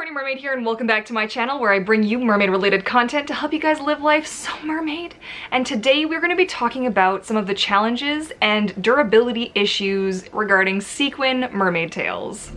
Courtney Mermaid here, and welcome back to my channel where I bring you mermaid related content to help you guys live life so mermaid. And today we're going to be talking about some of the challenges and durability issues regarding sequin mermaid tails.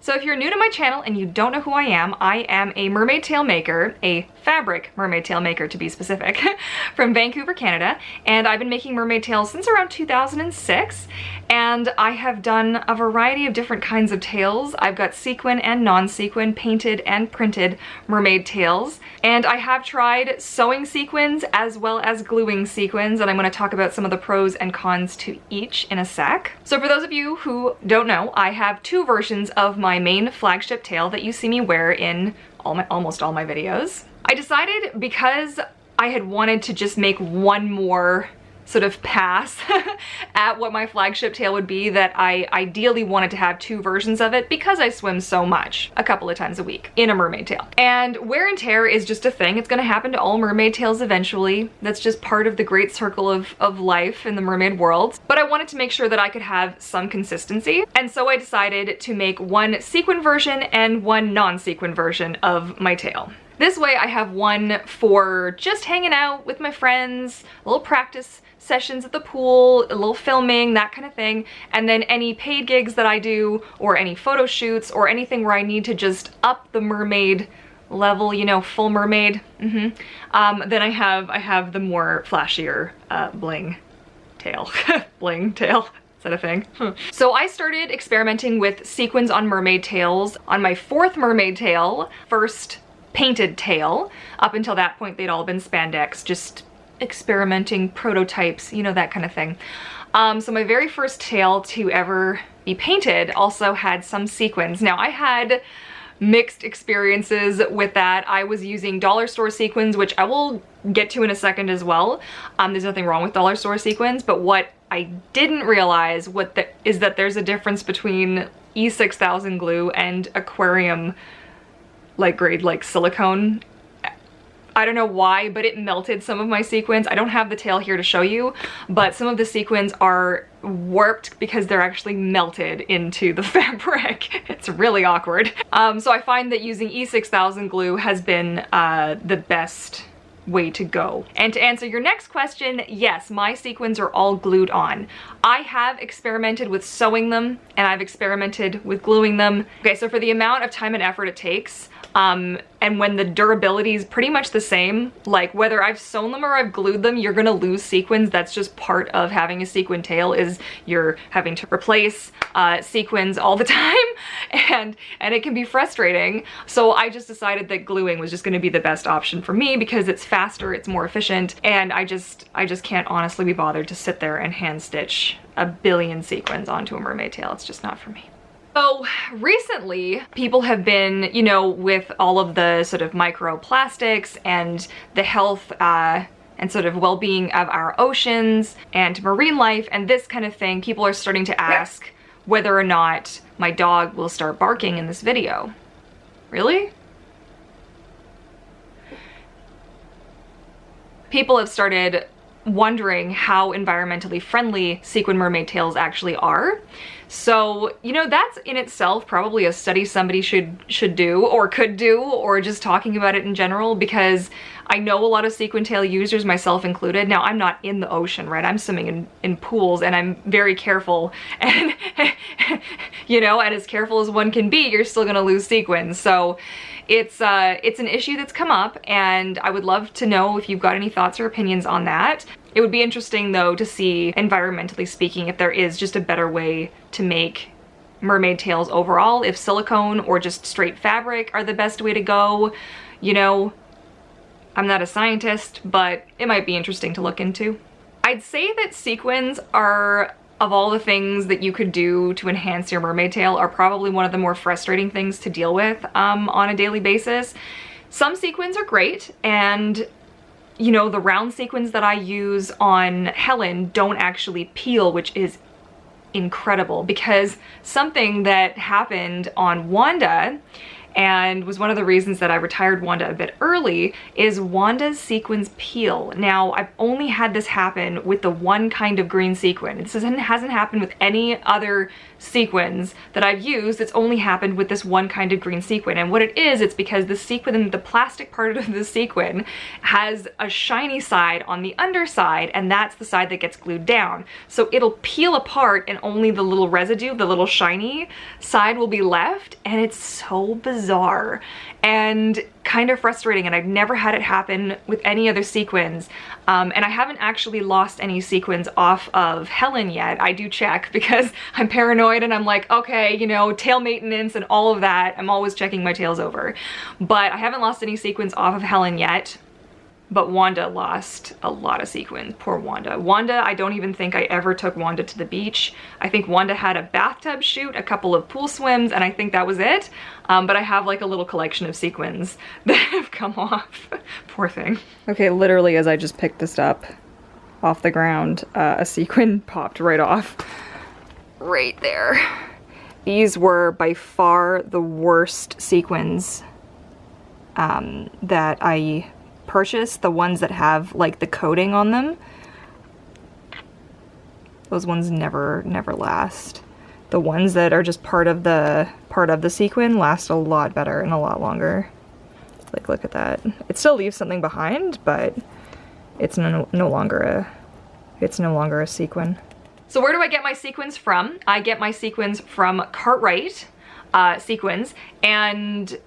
So if you're new to my channel and you don't know who I am a mermaid tail maker, a fabric mermaid tail maker to be specific, from Vancouver, Canada, and I've been making mermaid tails since around 2006, and I have done a variety of different kinds of tails. I've got sequin and non-sequin, painted and printed mermaid tails, and I have tried sewing sequins as well as gluing sequins, and I'm going to talk about some of the pros and cons to each in a sec. So for those of you who don't know, I have two versions of my main flagship tail that you see me wear in almost all my videos. I decided, because I had wanted to just make one more sort of pass at what my flagship tail would be, that I ideally wanted to have two versions of it because I swim so much a couple of times a week in a mermaid tail. And wear and tear is just a thing. It's going to happen to all mermaid tails eventually. That's just part of the great circle of life in the mermaid world. But I wanted to make sure that I could have some consistency. And so I decided to make one sequin version and one non-sequin version of my tail. This way I have one for just hanging out with my friends, a little practice sessions at the pool, a little filming, that kind of thing, and then any paid gigs that I do, or any photo shoots, or anything where I need to just up the mermaid level, you know, full mermaid, then I have the more flashier bling tail. Bling tail. Is that a thing? So I started experimenting with sequins on mermaid tails on my fourth mermaid tail, first painted tail. Up until that point they'd all been spandex, just experimenting prototypes, you know, that kind of thing. So my very first tail to ever be painted also had some sequins. Now I had mixed experiences with that. I was using dollar store sequins, which I will get to in a second as well. There's nothing wrong with dollar store sequins, but what I didn't realize is that there's a difference between E6000 glue and aquarium grade silicone. I don't know why, but it melted some of my sequins. I don't have the tail here to show you, but some of the sequins are warped because they're actually melted into the fabric. It's really awkward. So I find that using E6000 glue has been the best way to go. And to answer your next question, yes, my sequins are all glued on. I have experimented with sewing them, and I've experimented with gluing them. Okay, so for the amount of time and effort it takes, and when the durability is pretty much the same, like whether I've sewn them or I've glued them, you're gonna lose sequins. That's just part of having a sequin tail, is you're having to replace sequins all the time, and it can be frustrating. So I just decided that gluing was just gonna be the best option for me because it's faster, it's more efficient, and I just can't honestly be bothered to sit there and hand stitch a billion sequins onto a mermaid tail. It's just not for me. So recently, people have been, you know, with all of the sort of microplastics and the health and sort of well-being of our oceans and marine life and this kind of thing, people are starting to ask whether or not my dog will start barking in this video. Really? People have started wondering how environmentally friendly sequin mermaid tails actually are. So, you know, that's in itself probably a study somebody should do, or could do, or just talking about it in general, because I know a lot of sequin tail users, myself included. Now, I'm not in the ocean, right? I'm swimming in pools, and I'm very careful, and you know, and as careful as one can be, you're still gonna lose sequins. So it's an issue that's come up, and I would love to know if you've got any thoughts or opinions on that. It would be interesting though to see, environmentally speaking, if there is just a better way to make mermaid tails overall, if silicone or just straight fabric are the best way to go. You know, I'm not a scientist, but it might be interesting to look into. I'd say that sequins are, of all the things that you could do to enhance your mermaid tail, are probably one of the more frustrating things to deal with on a daily basis. Some sequins are great, and you know, the round sequins that I use on Helen don't actually peel, which is incredible, because something that happened on Wanda and was one of the reasons that I retired Wanda a bit early, is Wanda's sequins peel. Now, I've only had this happen with the one kind of green sequin. This hasn't happened with any other sequins that I've used. It's only happened with this one kind of green sequin. And what it is, it's because the sequin, the plastic part of the sequin, has a shiny side on the underside, and that's the side that gets glued down. So it'll peel apart and only the little residue, the little shiny side will be left, and it's so bizarre and kind of frustrating, and I've never had it happen with any other sequins. And I haven't actually lost any sequins off of Helen yet. I do check because I'm paranoid and I'm like, okay, you know, tail maintenance and all of that. I'm always checking my tails over. But I haven't lost any sequins off of Helen yet. But Wanda lost a lot of sequins. Poor Wanda. Wanda, I don't even think I ever took Wanda to the beach. I think Wanda had a bathtub shoot, a couple of pool swims, and I think that was it. But I have like a little collection of sequins that have come off. Poor thing. Okay, literally as I just picked this up off the ground, a sequin popped right off. Right there. These were by far the worst sequins that I purchased, the ones that have like the coating on them. Those ones never last. The ones that are just part of the sequin last a lot better and a lot longer. Like, look at that. It still leaves something behind, but it's no longer a sequin. So where do I get my sequins from? I get my sequins from Cartwright Sequins, and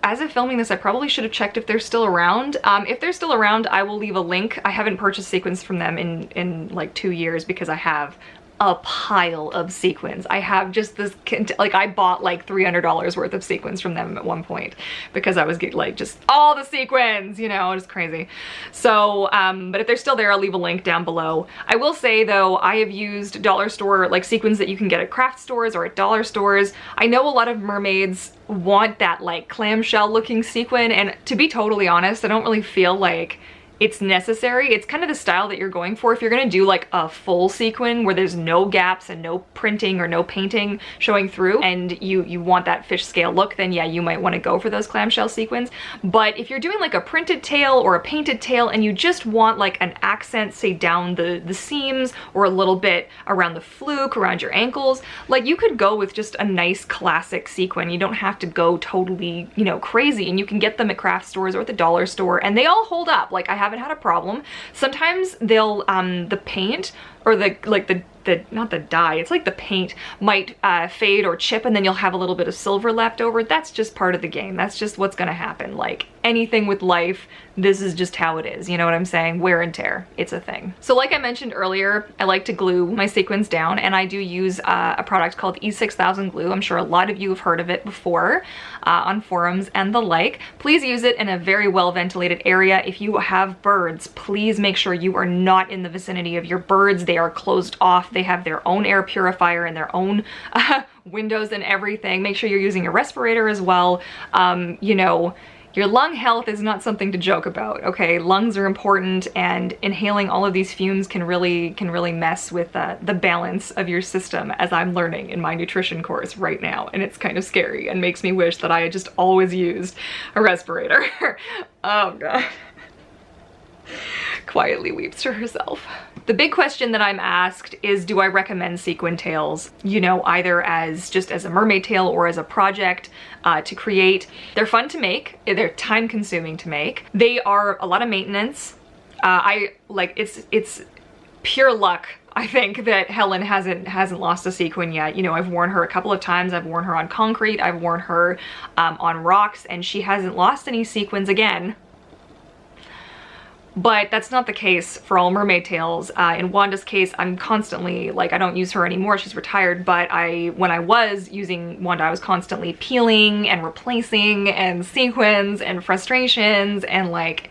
as of filming this, I probably should have checked if they're still around. If they're still around, I will leave a link. I haven't purchased sequins from them in like 2 years because I have a pile of sequins. I have just this, like, I bought like $300 worth of sequins from them at one point because I was getting like just all the sequins, you know, it's crazy. So, but if they're still there, I'll leave a link down below. I will say though, I have used dollar store, like sequins that you can get at craft stores or at dollar stores. I know a lot of mermaids want that like clamshell looking sequin, and to be totally honest, I don't really feel like it's necessary. It's kind of the style that you're going for. If you're gonna do like a full sequin where there's no gaps and no printing or no painting showing through, and you want that fish scale look, then yeah, you might want to go for those clamshell sequins. But if you're doing like a printed tail or a painted tail and you just want like an accent, say down the seams or a little bit around the fluke, around your ankles, like you could go with just a nice classic sequin. You don't have to go totally, you know, crazy, and you can get them at craft stores or at the dollar store, and they all hold up. Like, I haven't had a problem. Sometimes they'll the paint or the not the dye, it's like the paint might fade or chip, and then you'll have a little bit of silver left over. That's just part of the game. That's just what's gonna happen. Like anything with life, this is just how it is. You know what I'm saying? Wear and tear, it's a thing. So like I mentioned earlier, I like to glue my sequins down, and I do use a product called E6000 glue. I'm sure a lot of you have heard of it before on forums and the like. Please use it in a very well ventilated area. If you have birds, please make sure you are not in the vicinity of your birds. They are closed off. They have their own air purifier and their own windows and everything. Make sure you're using a respirator as well. You know, your lung health is not something to joke about, okay? Lungs are important, and inhaling all of these fumes can really mess with the balance of your system, as I'm learning in my nutrition course right now, and it's kind of scary and makes me wish that I had just always used a respirator. Oh God. Quietly weeps to herself. The big question that I'm asked is, do I recommend sequin tails, you know, either as just as a mermaid tail or as a project to create? They're fun to make, they're time consuming to make, they are a lot of maintenance. It's pure luck, I think, that Helen hasn't lost a sequin yet. You know, I've worn her a couple of times. I've worn her on concrete, I've worn her on rocks, and she hasn't lost any sequins again. But that's not the case for all mermaid tails. In Wanda's case, I'm constantly, like, I don't use her anymore, she's retired, but when I was using Wanda, I was constantly peeling and replacing and sequins and frustrations, and like,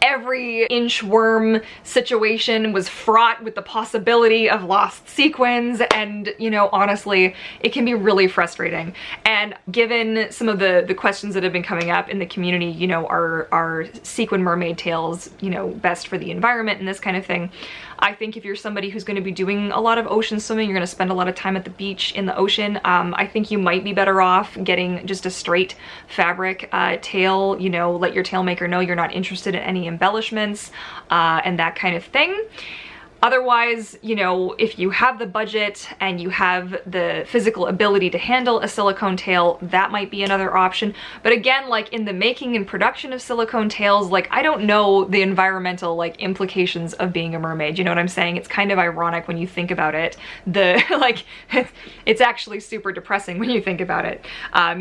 every inchworm situation was fraught with the possibility of lost sequins, and you know, honestly, it can be really frustrating. And given some of the questions that have been coming up in the community, you know, are sequin mermaid tails, you know, best for the environment and this kind of thing, I think if you're somebody who's going to be doing a lot of ocean swimming, you're going to spend a lot of time at the beach in the ocean, I think you might be better off getting just a straight fabric tail. You know, let your tail maker know you're not interested in any embellishments and that kind of thing. Otherwise, you know, if you have the budget and you have the physical ability to handle a silicone tail, that might be another option. But again, like in the making and production of silicone tails, like I don't know the environmental like implications of being a mermaid. You know what I'm saying? It's kind of ironic when you think about it. The like, it's actually super depressing when you think about it.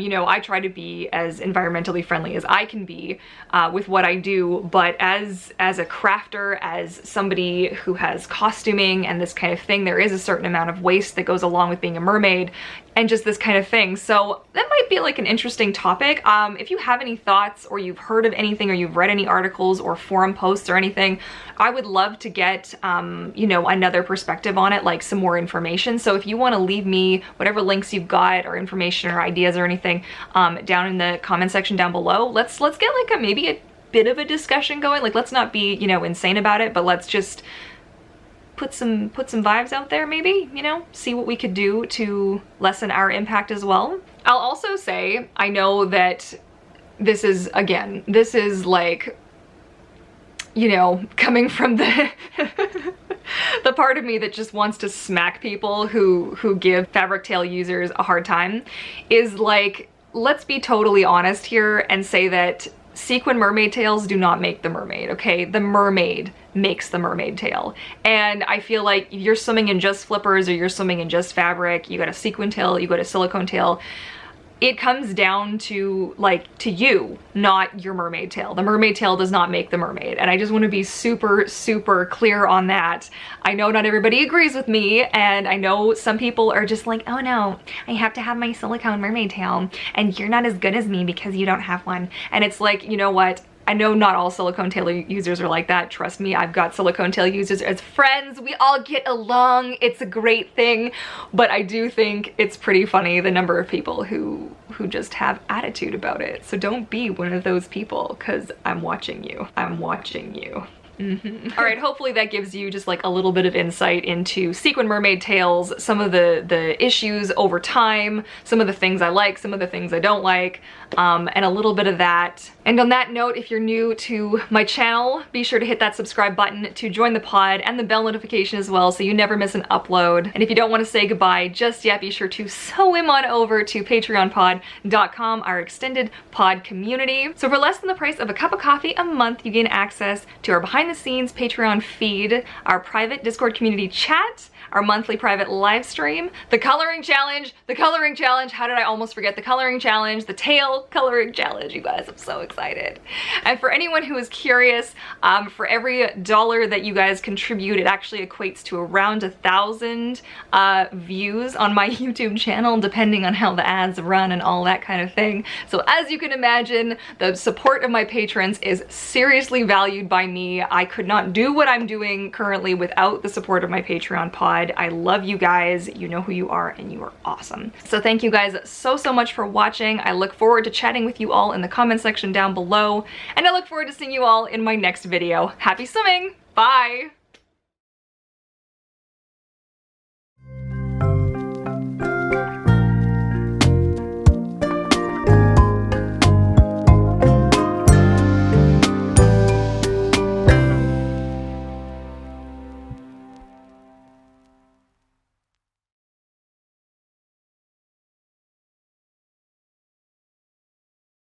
You know, I try to be as environmentally friendly as I can be with what I do, but as a crafter, as somebody who has costuming and this kind of thing, there is a certain amount of waste that goes along with being a mermaid and just this kind of thing. So that might be like an interesting topic. If you have any thoughts, or you've heard of anything, or you've read any articles or forum posts or anything, I would love to get you know, another perspective on it, like some more information. So if you want to leave me whatever links you've got or information or ideas or anything down in the comment section down below, let's get like maybe a bit of a discussion going. Like, let's not be, you know, insane about it, but let's just put some vibes out there, maybe, you know, see what we could do to lessen our impact as well. I'll also say, I know that this is, again, this is like, you know, coming from the the part of me that just wants to smack people who give fabric tail users a hard time, is like, let's be totally honest here and say that sequin mermaid tails do not make the mermaid, okay? The mermaid makes the mermaid tail. And I feel like if you're swimming in just flippers, or you're swimming in just fabric, you got a sequin tail, you got a silicone tail, it comes down to like, to you, not your mermaid tail. The mermaid tail does not make the mermaid. And I just want to be super, super clear on that. I know not everybody agrees with me, and I know some people are just like, oh no, I have to have my silicone mermaid tail, and you're not as good as me because you don't have one. And it's like, you know what? I know not all silicone tail users are like that. Trust me, I've got silicone tail users as friends. We all get along. It's a great thing. But I do think it's pretty funny, the number of people who just have attitude about it. So don't be one of those people, because I'm watching you. I'm watching you. All right, hopefully that gives you just like a little bit of insight into sequin mermaid tails, some of the issues over time, some of the things I like, some of the things I don't like, and a little bit of that. And on that note, if you're new to my channel, be sure to hit that subscribe button to join the pod, and the bell notification as well, so you never miss an upload. And if you don't want to say goodbye just yet, be sure to swim on over to patreonpod.com, our extended pod community. So for less than the price of a cup of coffee a month, you gain access to our behind the scenes Patreon feed, our private Discord community chat, our monthly private live stream, the coloring challenge, how did I almost forget the coloring challenge, the tail coloring challenge, you guys, I'm so excited. And for anyone who is curious, for every $1 that you guys contribute, it actually equates to around 1,000 views on my YouTube channel, depending on how the ads run and all that kind of thing. So as you can imagine, the support of my patrons is seriously valued by me. I could not do what I'm doing currently without the support of my Patreon pod. I love you guys. You know who you are, and you are awesome. So thank you guys so much for watching. I look forward to chatting with you all in the comment section down below, and I look forward to seeing you all in my next video. Happy swimming! Bye!